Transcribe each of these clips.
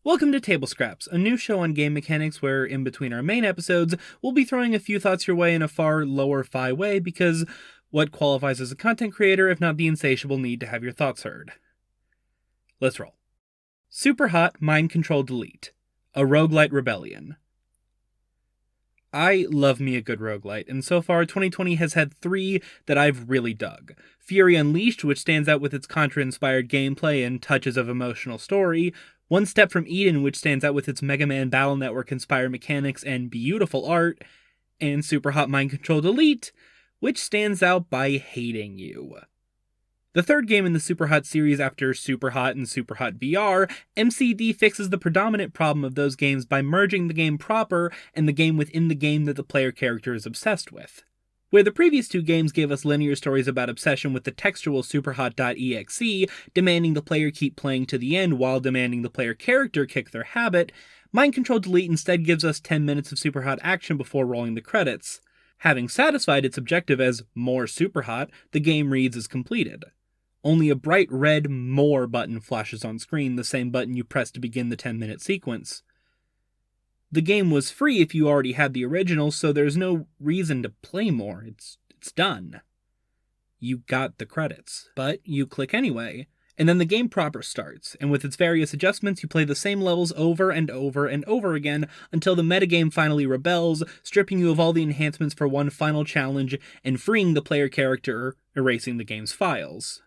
Welcome to Table Scraps, a new show on game mechanics where, in between our main episodes, we'll be throwing a few thoughts your way in a far lower-fi way because what qualifies as a content creator if not the insatiable need to have your thoughts heard? Let's roll. Superhot Mind Control Delete, a roguelite rebellion. I love me a good roguelite, and so far 2020 has had 3 that I've really dug. Fury Unleashed, which stands out with its Contra-inspired gameplay and touches of emotional story, One Step from Eden, which stands out with its Mega Man Battle Network-inspired mechanics and beautiful art, and Superhot Mind Control Delete, which stands out by hating you. The third game in the Superhot series after Superhot and Superhot VR, MCD fixes the predominant problem of those games by merging the game proper and the game within the game that the player character is obsessed with. Where the previous 2 games gave us linear stories about obsession with the textual Superhot.exe, demanding the player keep playing to the end while demanding the player character kick their habit, Mind Control Delete instead gives us 10 minutes of Superhot action before rolling the credits. Having satisfied its objective as more Superhot, the game reads as completed. Only a bright red More button flashes on screen, the same button you press to begin the 10-minute sequence. The game was free if you already had the original, so there's no reason to play more. It's done. You got the credits, but you click anyway, and then the game proper starts, and with its various adjustments you play the same levels over and over and over again until the metagame finally rebels, stripping you of all the enhancements for one final challenge and freeing the player character, erasing the game's files.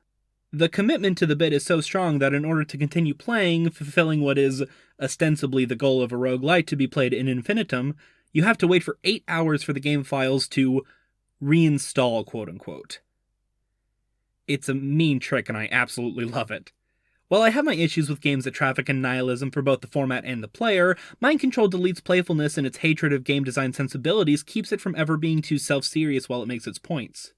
The commitment to the bit is so strong that in order to continue playing, fulfilling what is ostensibly the goal of a roguelite to be played in infinitum, you have to wait for 8 hours for the game files to reinstall, quote-unquote. It's a mean trick and I absolutely love it. While I have my issues with games that traffic in nihilism for both the format and the player, Mind Control Delete's playfulness and its hatred of game design sensibilities keeps it from ever being too self-serious while it makes its points.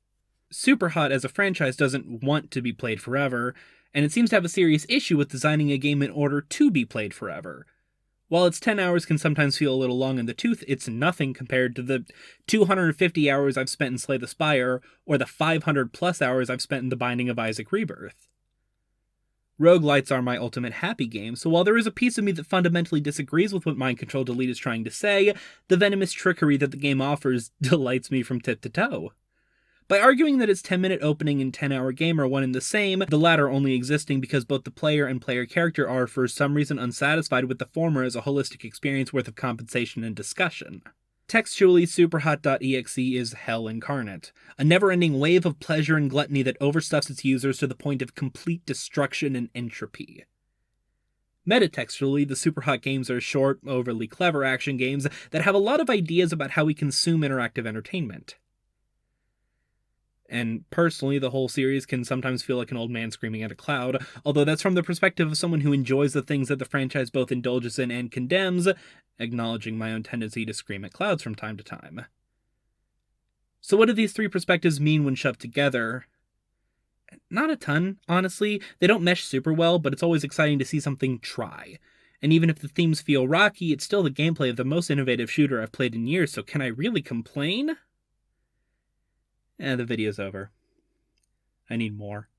Superhot as a franchise doesn't want to be played forever, and it seems to have a serious issue with designing a game in order to be played forever. While its 10 hours can sometimes feel a little long in the tooth, it's nothing compared to the 250 hours I've spent in Slay the Spire, or the 500 plus hours I've spent in The Binding of Isaac Rebirth. Roguelites are my ultimate happy game, so while there is a piece of me that fundamentally disagrees with what Mind Control Delete is trying to say, the venomous trickery that the game offers delights me from tip to toe. By arguing that its 10-minute opening and 10-hour game are one and the same, the latter only existing because both the player and player character are for some reason unsatisfied with the former as a holistic experience worth of compensation and discussion. Textually, Superhot.exe is hell incarnate, a never-ending wave of pleasure and gluttony that overstuffs its users to the point of complete destruction and entropy. Metatextually, the Superhot games are short, overly clever action games that have a lot of ideas about how we consume interactive entertainment. And personally, the whole series can sometimes feel like an old man screaming at a cloud, although that's from the perspective of someone who enjoys the things that the franchise both indulges in and condemns, acknowledging my own tendency to scream at clouds from time to time. So what do these 3 perspectives mean when shoved together? Not a ton, honestly. They don't mesh super well, but it's always exciting to see something try. And even if the themes feel rocky, it's still the gameplay of the most innovative shooter I've played in years, so can I really complain? The video's over. I need more.